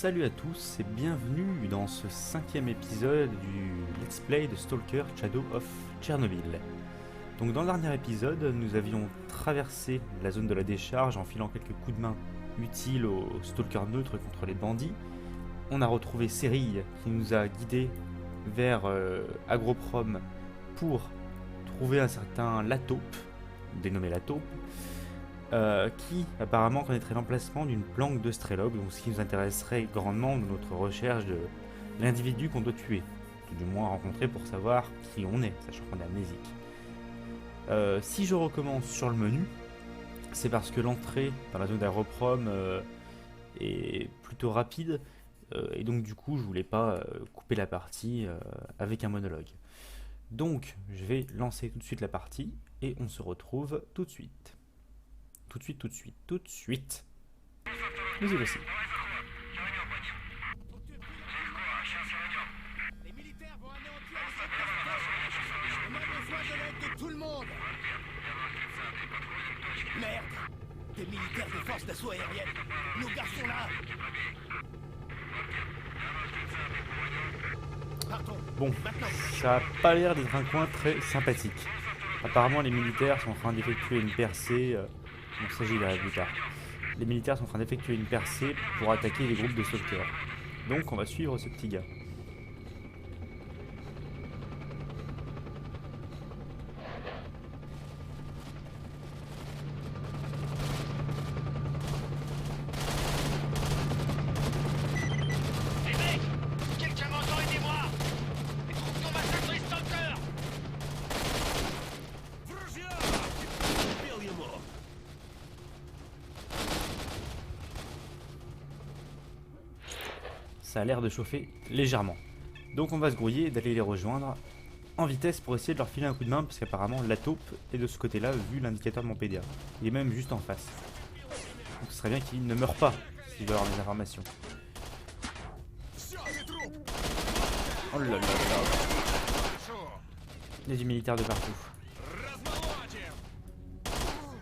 Salut à tous et bienvenue dans ce 5e épisode du Let's Play de Stalker Shadow of Chernobyl. Donc dans le dernier épisode, nous avions traversé la zone de la décharge en filant quelques coups de main utiles aux Stalker neutres contre les bandits. On a retrouvé Cyril qui nous a guidés vers Agroprom pour trouver un certain Lataupe, dénommé Lataupe, qui apparemment connaîtrait l'emplacement d'une planque de Strelok, donc ce qui nous intéresserait grandement dans notre recherche de l'individu qu'on doit tuer, tout du moins rencontrer pour savoir qui on est, sachant qu'on est amnésique. Si je recommence sur le menu, c'est parce que l'entrée dans la zone d'Agroprom est plutôt rapide, et donc du coup je voulais pas couper la partie avec un monologue. Donc je vais lancer tout de suite la partie, et on se retrouve tout de suite. Tout de suite. Nous y voici. Les militaires vont anéantir les secteurs. On a besoin de l'aide de tout le monde. Merde. Des militaires de force d'assaut aérienne. Nos gars sont là. Partons. Bon, ça a pas l'air d'être un coin très sympathique. Apparemment les militaires sont en train d'effectuer une percée... on s'agira plus tard. Les militaires sont en train d'effectuer une percée pour attaquer les groupes de stalkers. Donc on va suivre ce petit gars. Les mecs, quelqu'un m'entend, aidez-moi. Il faut qu'on massacre les stalkers. Ça a l'air de chauffer légèrement. Donc on va se grouiller d'aller les rejoindre en vitesse pour essayer de leur filer un coup de main, parce qu'apparemment la taupe est de ce côté-là vu l'indicateur de mon PDA. Il est même juste en face. Donc ce serait bien qu'il ne meure pas s'il veut avoir des informations. Oh là là là là. Il y a du militaire de partout.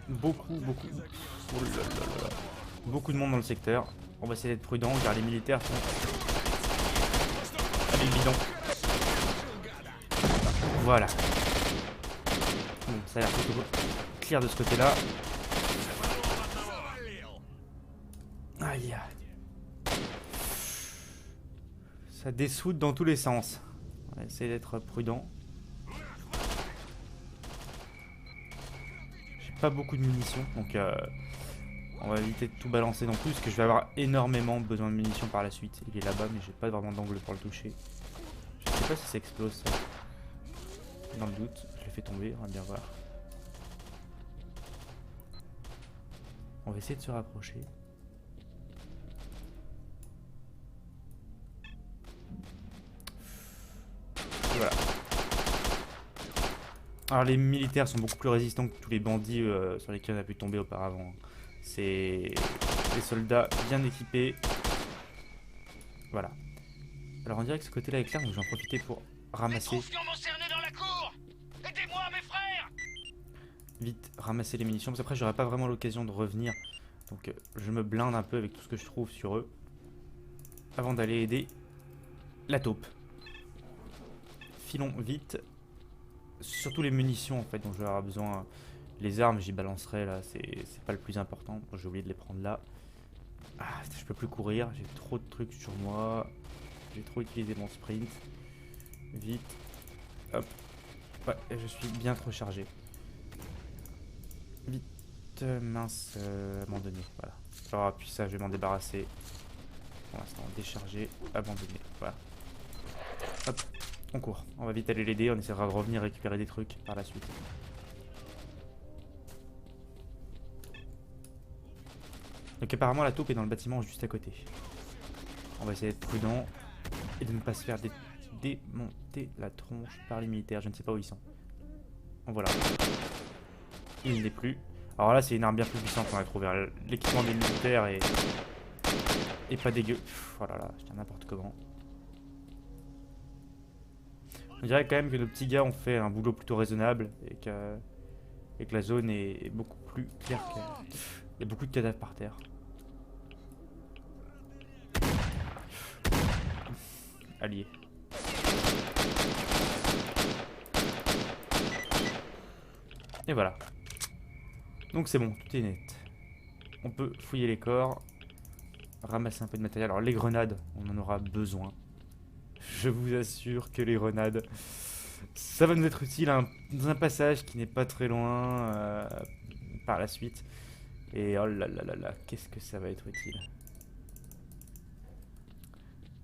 Beaucoup. Oh là là là. Beaucoup de monde dans le secteur. On va essayer d'être prudent car les militaires sont... Allez le bidon. Voilà. Bon, ça a l'air plutôt clair de ce côté-là. Aïe. Ça dessoude dans tous les sens. On va essayer d'être prudent. J'ai pas beaucoup de munitions, donc on va éviter de tout balancer non plus, parce que je vais avoir énormément besoin de munitions par la suite. Il est là-bas, mais j'ai pas vraiment d'angle pour le toucher. Je sais pas si ça explose ça. Dans le doute, je l'ai fait tomber, on va bien voir. On va essayer de se rapprocher. Voilà. Alors les militaires sont beaucoup plus résistants que tous les bandits sur lesquels on a pu tomber auparavant. C'est des soldats bien équipés. Voilà. Alors on dirait que ce côté-là est clair, donc je vais en profiter pour ramasser. Dans la cour. Aidez-moi, mes frères. Vite ramasser les munitions, parce qu'après j'aurai pas vraiment l'occasion de revenir. Donc je me blinde un peu avec tout ce que je trouve sur eux. Avant d'aller aider la taupe. Filons vite. Surtout les munitions en fait dont je vais avoir besoin. Les armes j'y balancerai là, c'est pas le plus important. Bon, j'ai oublié de les prendre là. Ah, je peux plus courir, j'ai trop de trucs sur moi. J'ai trop utilisé mon sprint. Vite. Hop. Ouais, je suis bien trop chargé. Vite, mince, abandonné. Voilà. Alors, puis ça, je vais m'en débarrasser. Pour l'instant, décharger, abandonné. Voilà. Hop, on court. On va vite aller l'aider. On essaiera de revenir récupérer des trucs par la suite. Donc apparemment la taupe est dans le bâtiment juste à côté. On va essayer d'être prudent et de ne pas se faire démonter la tronche par les militaires. Je ne sais pas où ils sont. En voilà. Il n'est plus. Alors là c'est une arme bien plus puissante qu'on a trouvé. L'équipement des militaires est pas dégueu. Oh là là, je tiens n'importe comment. On dirait quand même que nos petits gars ont fait un boulot plutôt raisonnable et que la zone est beaucoup plus claire que... Il y a beaucoup de cadavres par terre. allié. Et voilà. Donc c'est bon, tout est net. On peut fouiller les corps, ramasser un peu de matériel. Alors les grenades, on en aura besoin. Je vous assure que les grenades, ça va nous être utile dans un passage qui n'est pas très loin par la suite. Et oh là là là là, qu'est-ce que ça va être utile.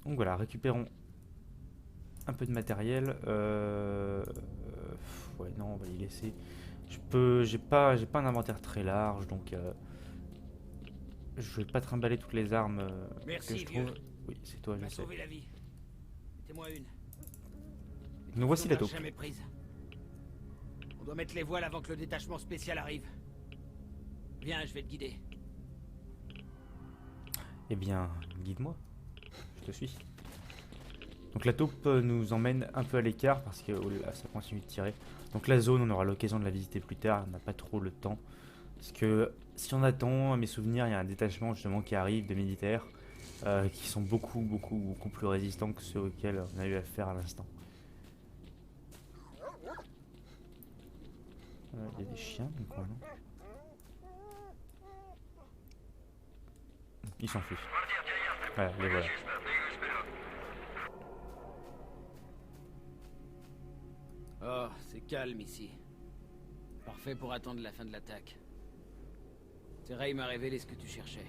Donc voilà, récupérons un peu de matériel. Ouais, non, on va y laisser. J'ai pas un inventaire très large, donc je vais pas trimballer toutes les armes Merci, que je trouve. vieux. Oui, c'est toi, Tu je m'as sais. sauvé la vie. Mettez-moi une. Nous voici la On taupe. l'a jamais prise. On doit mettre les voiles avant que le détachement spécial arrive. Viens, je vais te guider. Eh bien, guide-moi. Je te suis. Donc la taupe nous emmène un peu à l'écart parce que oh là, ça continue de tirer. Donc la zone, on aura l'occasion de la visiter plus tard. On n'a pas trop le temps. Parce que si on attend, à mes souvenirs, il y a un détachement justement qui arrive de militaires qui sont beaucoup plus résistants que ceux auxquels on a eu affaire à l'instant. Il y a des chiens dans le coin, non? Ils s'enfuient. Voilà, les voilà. Oh, c'est calme ici. Parfait pour attendre la fin de l'attaque. Teray m'a révélé ce que tu cherchais.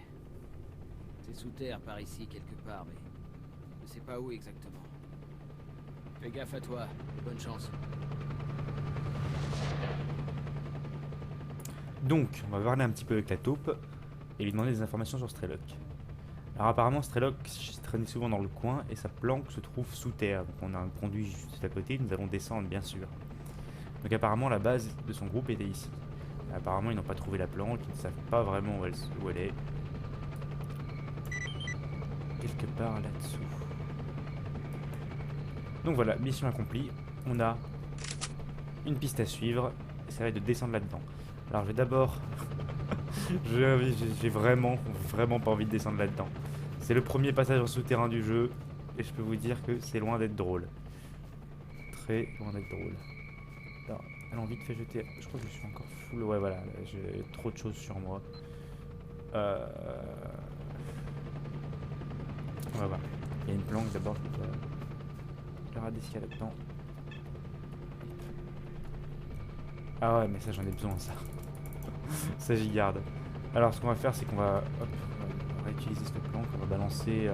C'est sous terre par ici quelque part, mais je ne sais pas où exactement. Fais gaffe à toi, et bonne chance. Donc, on va parler un petit peu avec la taupe et lui demander des informations sur Strelok. Alors apparemment Strelok traînait souvent dans le coin et sa planque se trouve sous terre. Donc on a un conduit juste à côté, nous allons descendre bien sûr. Donc apparemment la base de son groupe était ici. Apparemment ils n'ont pas trouvé la planque, ils ne savent pas vraiment où elle est. Quelque part là-dessous. Donc voilà, mission accomplie. On a une piste à suivre et ça va être de descendre là-dedans. Alors je vais d'abord... j'ai vraiment pas envie de descendre là-dedans. C'est le premier passage en souterrain du jeu et je peux vous dire que c'est loin d'être drôle. Très loin d'être drôle. Alors, allons vite fait jeter... Je crois que je suis encore full... Ouais voilà, j'ai trop de choses sur moi. On va voir. Il y a une planque d'abord, je vais regarder ce qu'il y a là-dedans. Ah ouais mais ça j'en ai besoin ça. Ça j'y garde. Alors ce qu'on va faire c'est qu'on va, on va réutiliser cette planque, on va balancer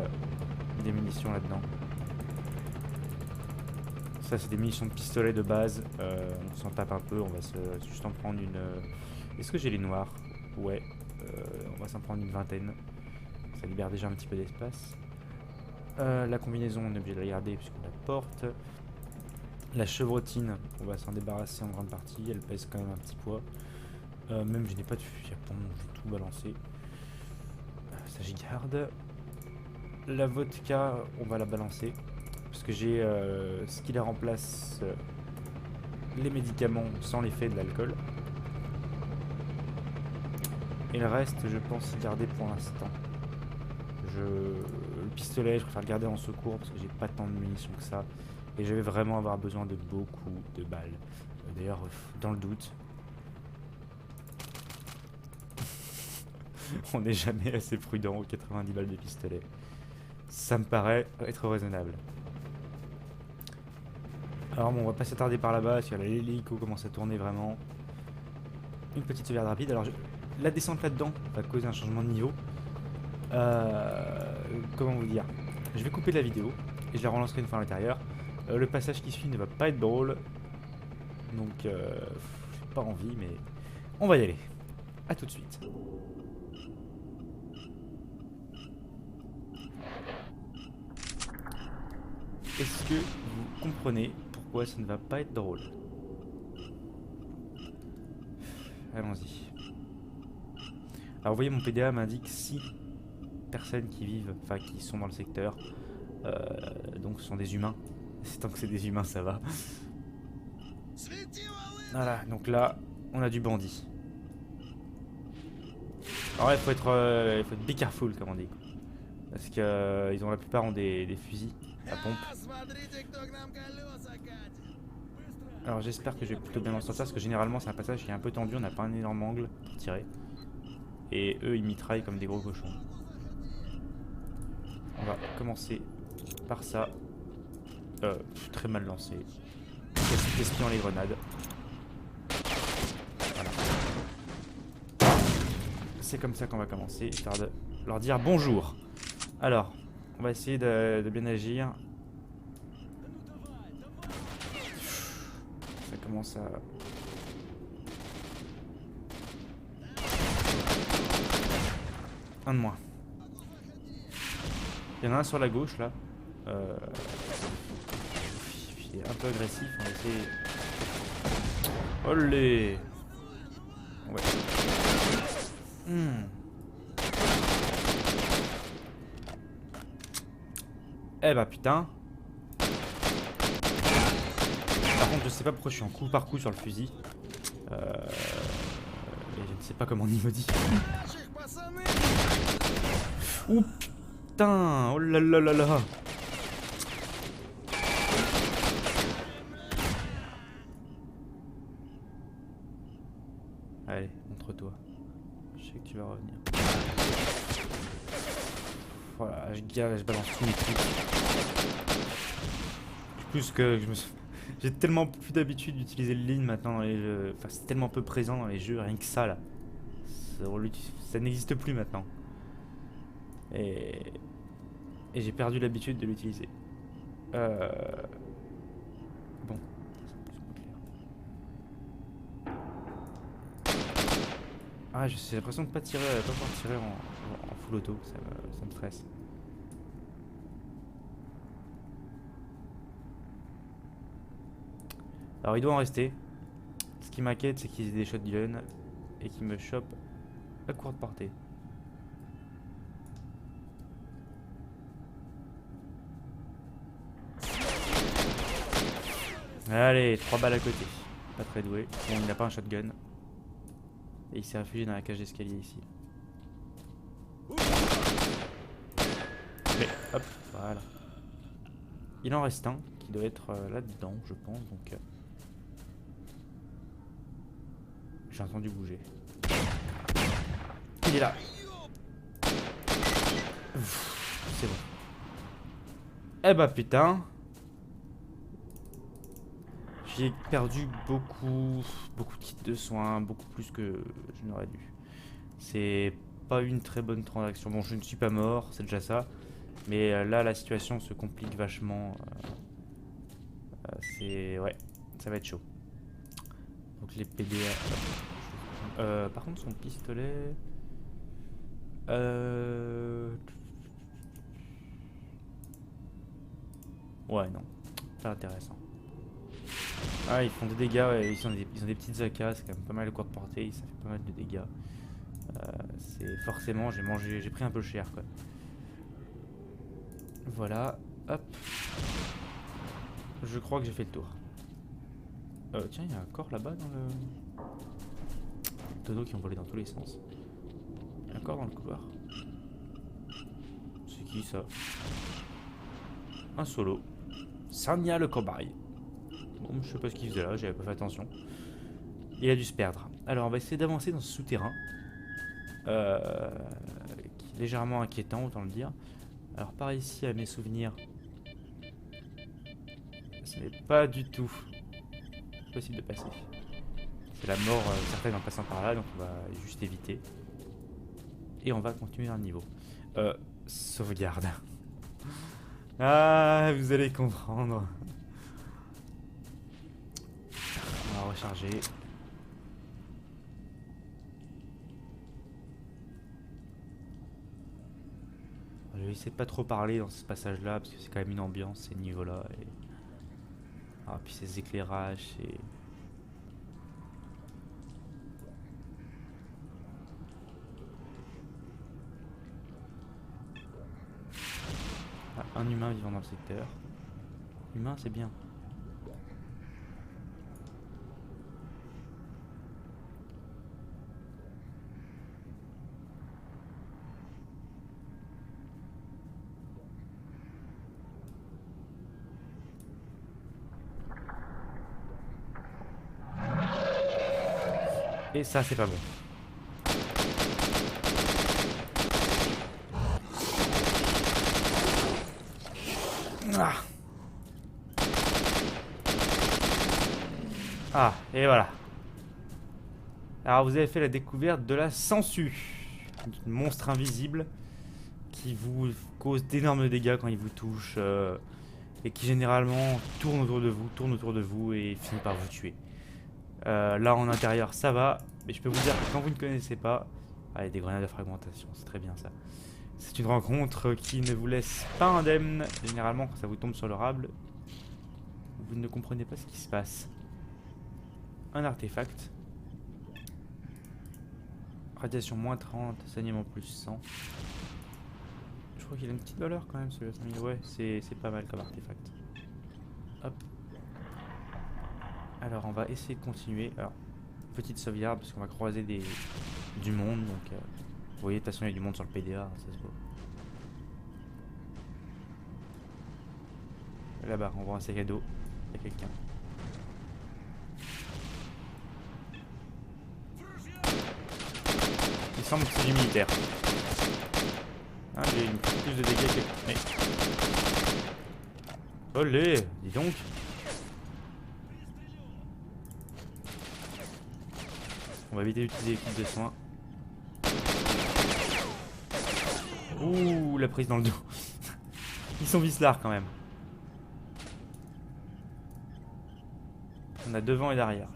des munitions là-dedans. Ça c'est des munitions de pistolet de base, on s'en tape un peu, on va juste en prendre une... Est-ce que j'ai les noirs? Ouais, on va s'en prendre une vingtaine. Ça libère déjà un petit peu d'espace. La combinaison on est obligé de la garder puisqu'on la porte. La chevrotine, on va s'en débarrasser en grande partie, elle pèse quand même un petit poids. Même je n'ai pas de fusil à pompe, je vais tout balancer. Ça j'y garde. La vodka, on va la balancer. Parce que j'ai ce qui la remplace les médicaments sans l'effet de l'alcool. Et le reste, je pense y garder pour l'instant. Le pistolet, je préfère le garder en secours parce que j'ai pas tant de munitions que ça. Et je vais vraiment avoir besoin de beaucoup de balles. D'ailleurs, dans le doute, on n'est jamais assez prudent aux 90 balles de pistolet. Ça me paraît être raisonnable. Alors bon, on va pas s'attarder par là-bas parce que l'hélico commence à tourner vraiment. Une petite sauvegarde rapide. Alors la descente là-dedans va causer un changement de niveau. Comment vous dire? Je vais couper la vidéo et je la relancerai une fois à l'intérieur. Le passage qui suit ne va pas être drôle. Donc j'ai pas envie mais on va y aller. A tout de suite. Est-ce que vous comprenez pourquoi ça ne va pas être drôle? Allons-y. Alors vous voyez mon PDA m'indique 6 personnes qui vivent, enfin qui sont dans le secteur. Donc ce sont des humains. Tant que c'est des humains ça va. Voilà, donc là on a du bandit. Alors là il faut être be careful comme on dit. Parce que ils ont la plupart ont des fusils à pompe. Alors j'espère que je vais plutôt bien m'en sortir parce que généralement c'est un passage qui est un peu tendu, on n'a pas un énorme angle pour tirer. Et eux ils mitraillent comme des gros cochons. On va commencer par ça. Très mal lancé. Gaspillant les grenades. Voilà. C'est comme ça qu'on va commencer, histoire de leur dire bonjour. Alors, on va essayer de bien agir. Ça commence à... Un de moins. Il y en a un sur la gauche là. Il est un peu agressif, on va essayer. Olé. Ouais. Eh bah putain. Par contre je sais pas pourquoi je suis en coup par coup sur le fusil. Et je ne sais pas comment on y modifie. Ouh putain. Oh là là là là. Allez, montre-toi. Je sais que tu vas revenir. Voilà, je balance tous mes trucs. Plus que je me suis... J'ai tellement plus d'habitude d'utiliser le lean maintenant dans les jeux. Enfin, c'est tellement peu présent dans les jeux, rien que ça là. Ça n'existe plus maintenant. Et j'ai perdu l'habitude de l'utiliser. Bon. Ah, j'ai l'impression de pas pouvoir tirer en full auto, ça me stresse. Alors il doit en rester. Ce qui m'inquiète, c'est qu'ils aient des shotguns et qu'ils me chopent à courte portée. Allez, 3 balles à côté. Pas très doué. Bon, il n'a pas un shotgun. Et il s'est réfugié dans la cage d'escalier ici. Mais hop, voilà. Il en reste un qui doit être là-dedans, je pense. Donc, j'ai entendu bouger. Il est là. C'est bon. Eh bah putain. J'ai perdu beaucoup de kits de soins, beaucoup plus que je n'aurais dû. C'est pas une très bonne transaction. Bon, je ne suis pas mort, c'est déjà ça. Mais là, la situation se complique vachement. Ouais, ça va être chaud. Donc les PDA... par contre, son pistolet... Ouais, non. Pas intéressant. Ah, ils font des dégâts, ouais, ils ont des petites AK, c'est quand même pas mal de courte portée, ça fait pas mal de dégâts. C'est forcément, j'ai pris un peu cher quoi. Voilà, hop. Je crois que j'ai fait le tour. Tiens, il y a un corps là-bas dans le... Tonneaux qui ont volé dans tous les sens. Il y a un corps dans le couloir. C'est qui ça? Un solo. Sanya le cobaye. Bon, je sais pas ce qu'il faisait là, j'avais pas fait attention. Il a dû se perdre. Alors on va essayer d'avancer dans ce souterrain. Qui est légèrement inquiétant, autant le dire. Alors par ici, à mes souvenirs, ce n'est pas du tout possible de passer. C'est la mort certaine en passant par là, donc on va juste éviter. Et on va continuer dans le niveau. Sauvegarde. Ah, vous allez comprendre. On va recharger. Je vais essayer de pas trop parler dans ce passage là parce que c'est quand même une ambiance ces niveaux là et... Ah puis ces éclairages et... Ah, un humain vivant dans le secteur. Humain c'est bien. Et ça, c'est pas bon. Ah. Ah, et voilà. Alors vous avez fait la découverte de la sangsue, un monstre invisible qui vous cause d'énormes dégâts quand il vous touche et qui généralement tourne autour de vous et finit par vous tuer. Là en intérieur ça va, mais je peux vous dire que quand vous ne connaissez pas... Ah, il y a des grenades de fragmentation, c'est très bien ça. C'est une rencontre qui ne vous laisse pas indemne. Généralement quand ça vous tombe sur le rable, vous ne comprenez pas ce qui se passe. Un artefact. Radiation moins 30, saignement plus 100. Je crois qu'il a une petite valeur quand même celui-là. Ouais, c'est pas mal comme artefact. Hop. Alors on va essayer de continuer. Alors, petite sauvegarde parce qu'on va croiser du monde. Donc, vous voyez, de toute façon il y a du monde sur le PDA, ça se voit. Là-bas, on voit un sac à dos. Il y a quelqu'un. Il semble que c'est du militaire. Ah, j'ai une plus de dégâts que... Mais... Olé, dis donc. On va éviter d'utiliser les kits de soins. Ouh, la prise dans le dos. Ils sont vicelards quand même. On a devant et derrière.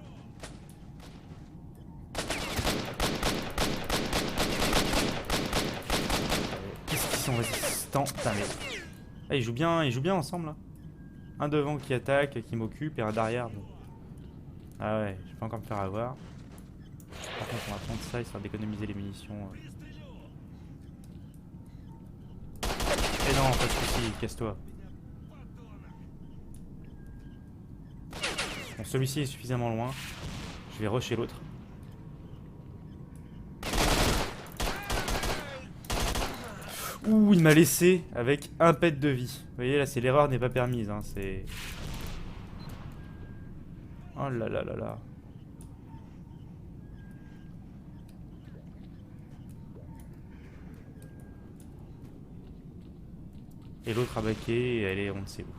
Qu'est-ce qu'ils sont résistants? Putain, mais... Ah, ils jouent bien ensemble là. Un devant qui attaque, qui m'occupe, et un derrière. Bon. Ah ouais, je vais pas encore me faire avoir. Par contre, on va prendre ça histoire d'économiser les munitions. Et non, pas de soucis, casse-toi. Bon, celui-ci est suffisamment loin. Je vais rusher l'autre. Ouh, il m'a laissé avec un pet de vie. Vous voyez, là, c'est l'erreur n'est pas permise. Hein, c'est... Oh là là là là. Et l'autre a baqué et elle est on ne sait où.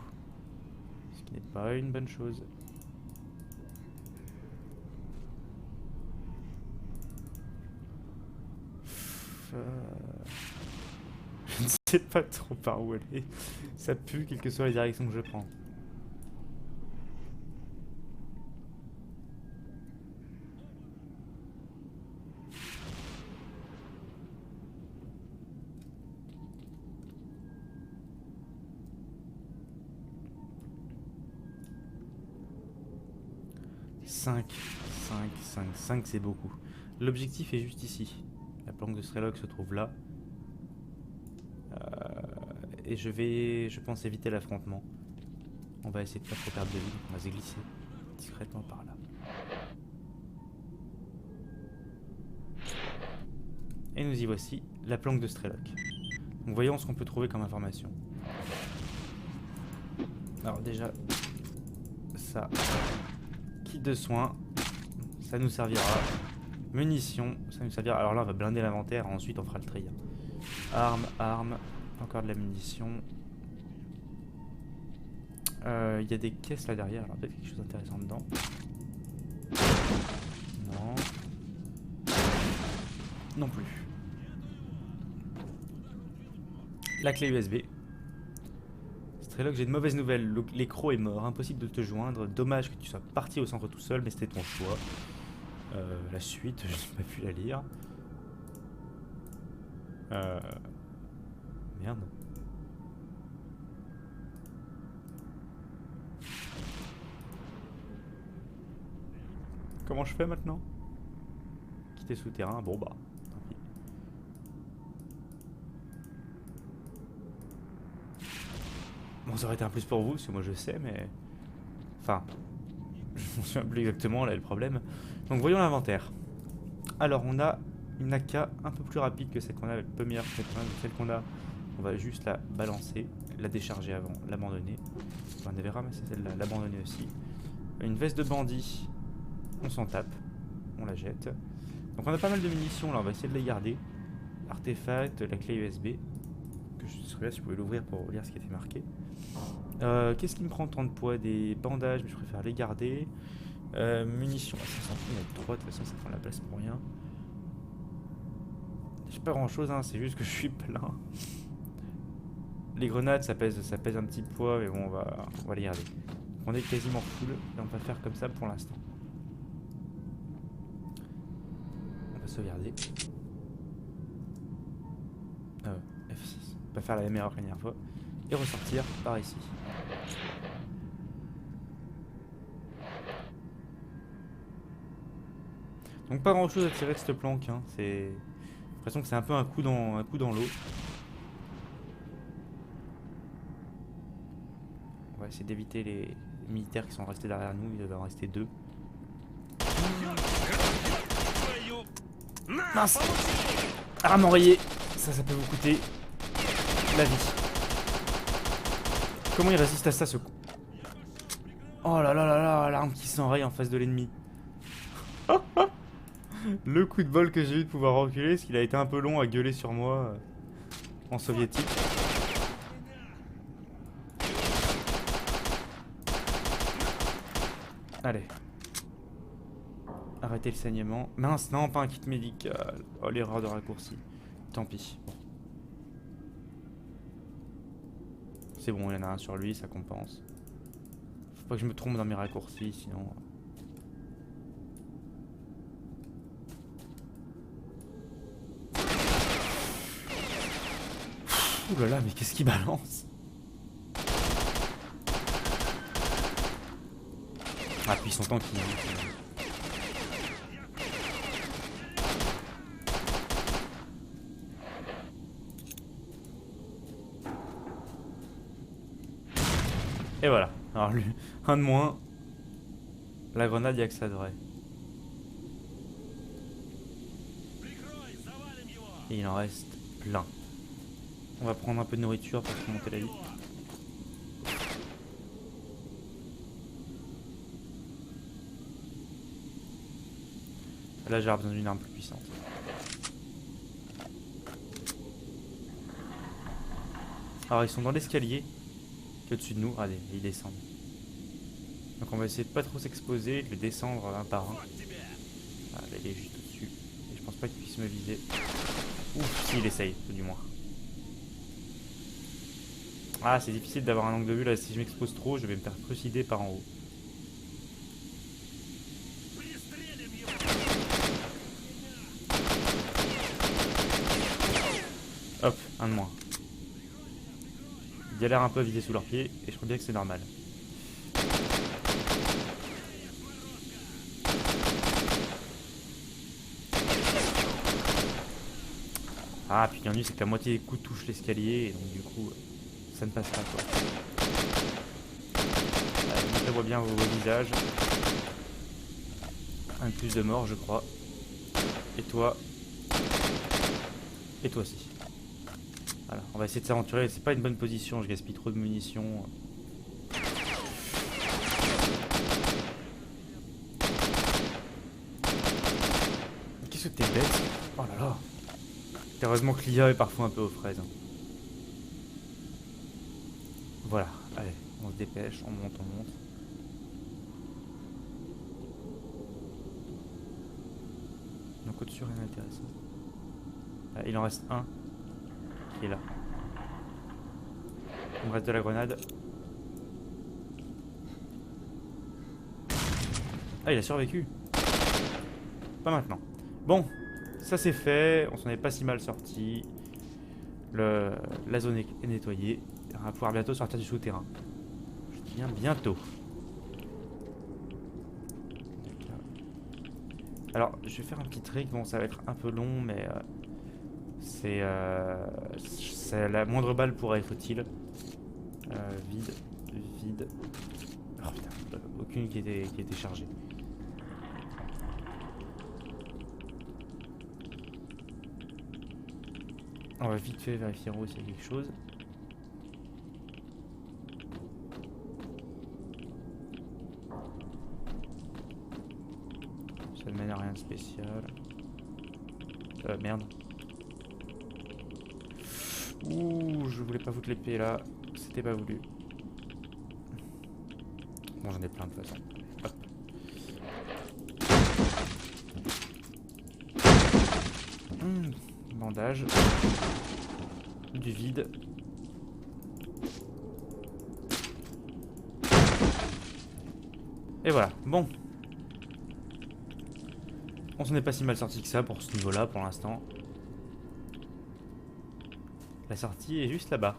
Ce qui n'est pas une bonne chose. Je ne sais pas trop par où aller. Ça pue, quelle que soit la direction que je prends. Cinq, 5 c'est beaucoup. L'objectif est juste ici. La planque de Strelok se trouve là. Et je pense, éviter l'affrontement. On va essayer de pas trop perdre de vie. On va se glisser discrètement par là. Et nous y voici, la planque de Strelok. Donc voyons ce qu'on peut trouver comme information. Alors déjà, ça, kit de soins, ça nous servira. Munitions, ça nous servira. Alors là, on va blinder l'inventaire, ensuite on fera le tri. Armes, encore de la munition. Il y a des caisses là derrière, alors peut-être quelque chose d'intéressant dedans. Non. Non plus. La clé USB. Strelok, j'ai de mauvaises nouvelles. L'écro est mort, impossible de te joindre. Dommage que tu sois parti au centre tout seul, mais c'était ton choix. La suite, je n'ai pas pu la lire. Merde. Comment je fais maintenant? Quitter souterrain, bon bah, tant pis. Bon, ça aurait été un plus pour vous, parce que moi je sais, mais... Enfin, je ne me souviens plus exactement, là est le problème. Donc voyons l'inventaire. Alors on a une AK un peu plus rapide que celle qu'on a, un peu meilleure que celle qu'on a. On va juste la balancer, la décharger avant, l'abandonner. On avait ramassé celle-là, l'abandonner aussi. Une veste de bandit, on s'en tape. on la jette. Donc on a pas mal de munitions là, on va essayer de les garder. Artefact, la clé USB. Que je serais là si je pouvais l'ouvrir pour lire ce qui était marqué. Qu'est-ce qui me prend tant de poids? Des bandages, mais je préfère les garder. Munitions, ça s'en fout, mettre 3, de toute façon ça prend la place pour rien. J'ai pas grand chose, hein, c'est juste que je suis plein. Les grenades ça pèse un petit poids, mais bon on va les garder. On est quasiment full et on va faire comme ça pour l'instant. On va sauvegarder. F6. On va faire la même erreur que la dernière fois. Et ressortir par ici. Donc pas grand chose à tirer de cette planque, hein. J'ai l'impression que c'est un peu un coup dans l'eau. On va essayer d'éviter les militaires qui sont restés derrière nous, il doit en rester 2. Mince! Arme enrayée, ça peut vous coûter la vie. Comment il résiste à ça ce coup? Oh là là là là, l'arme qui s'enraye en face de l'ennemi. Le coup de bol que j'ai eu de pouvoir reculer, parce qu'il a été un peu long à gueuler sur moi en soviétique. Allez. Arrêtez le saignement. Mince, non, pas un kit médical. Oh, l'erreur de raccourci. Tant pis. Bon. C'est bon, il y en a un sur lui, ça compense. Faut pas que je me trompe dans mes raccourcis, sinon... Ouh là là, mais qu'est-ce qu'il balance? Ah, puis son tank qui... Et voilà. Alors lui, un de moins. La grenade, il y a que ça de vrai. Et il en reste plein. On va prendre un peu de nourriture pour se monter la vie. Là, j'ai besoin d'une arme plus puissante. Alors, ils sont dans l'escalier qui est au-dessus de nous. Allez, ils descendent. Donc, on va essayer de pas trop s'exposer, de les descendre un par un. Ah, là, il est juste au-dessus. Et je pense pas qu'il puisse me viser. Ouf, si, il essaye, du moins. Ah, c'est difficile d'avoir un angle de vue là. Si je m'expose trop, je vais me faire trucider par en haut. Hop, un de moins. Il galère un peu à viser sous leurs pieds et je crois bien que c'est normal. Ah, puis l'ennui c'est que la moitié des coups touchent l'escalier et donc du coup ça ne passe pas quoi. Je vois bien vos visages. Un de plus de mort je crois. Et toi. Et toi aussi. Voilà, on va essayer de s'aventurer, c'est pas une bonne position, je gaspille trop de munitions. Qu'est-ce que t'es bête? Oh là là. Heureusement que l'IA est parfois un peu aux fraises. Voilà, allez, on se dépêche, on monte, on monte. Donc au-dessus rien d'intéressant. Ah, il en reste un qui est là. Il me reste de la grenade. Ah, il a survécu. Pas maintenant. Bon, ça c'est fait. On s'en est pas si mal sorti. La zone est nettoyée. On va pouvoir bientôt sortir du souterrain. Je dis bien bientôt. Alors, je vais faire un petit trick. Bon, ça va être un peu long, mais c'est la moindre balle pourrait être utile. Vide, vide. Oh putain, aucune qui était chargée. On va vite fait vérifier en haut s'il y a quelque chose. Ça ne mène à rien. Rien de spécial. Merde. Ouh, je voulais pas foutre l'épée là. C'était pas voulu. Bon, j'en ai plein de toute façon. Hop. Bandage. Du vide. Et voilà. Bon. On s'en est pas si mal sorti que ça pour ce niveau-là pour l'instant. La sortie est juste là-bas.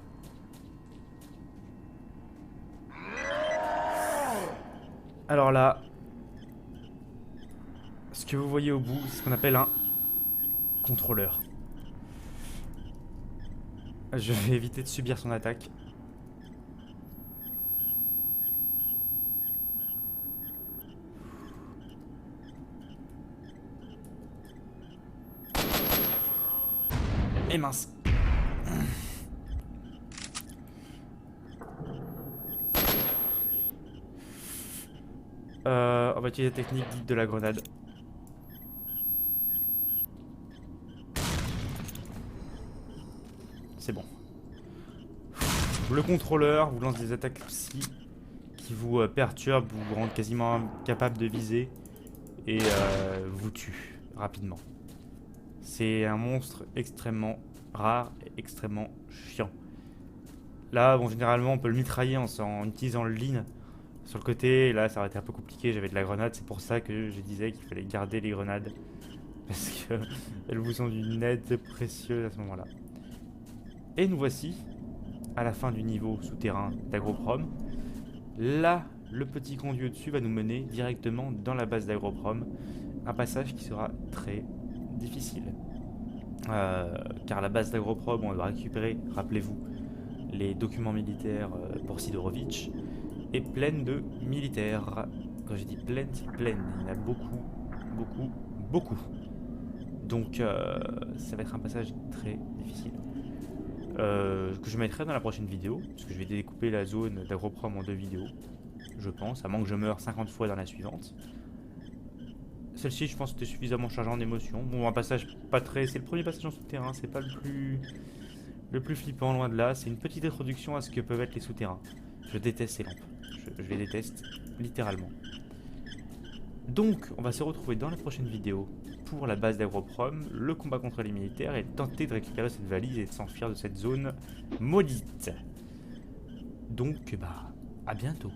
Alors là, ce que vous voyez au bout, c'est ce qu'on appelle un contrôleur. Je vais éviter de subir son attaque. Et mince. On va utiliser la technique dite de la grenade. C'est bon. Le contrôleur vous lance des attaques psy qui vous perturbent, vous rendent quasiment incapable de viser et vous tue rapidement. C'est un monstre extrêmement rare et extrêmement chiant. Là, bon, généralement, on peut le mitrailler en utilisant le lean sur le côté. Là, ça aurait été un peu compliqué, j'avais de la grenade. C'est pour ça que je disais qu'il fallait garder les grenades. Parce qu'elles vous sont d'une aide précieuse à ce moment-là. Et nous voici à la fin du niveau souterrain d'Agroprom. Là, le petit conduit au-dessus va nous mener directement dans la base d'Agroprom. Un passage qui sera très difficile. Car la base d'Agroprom, on doit récupérer, rappelez-vous, les documents militaires pour Sidorovitch, est pleine de militaires. Quand je dis pleine, c'est pleine. Il y en a beaucoup, beaucoup, beaucoup. Donc ça va être un passage très difficile. Que je mettrai dans la prochaine vidéo, parce que je vais découper la zone d'Agroprom en 2 vidéos, je pense, à moins que je meure 50 fois dans la suivante. Celle-ci, je pense que c'était suffisamment chargé en émotions. Bon, un passage pas très... C'est le premier passage en souterrain, c'est pas le plus flippant, loin de là. C'est une petite introduction à ce que peuvent être les souterrains. Je déteste ces lampes. Je les déteste, littéralement. Donc, on va se retrouver dans la prochaine vidéo pour la base d'Agroprom, le combat contre les militaires et tenter de récupérer cette valise et de s'enfuir de cette zone maudite. Donc, à bientôt.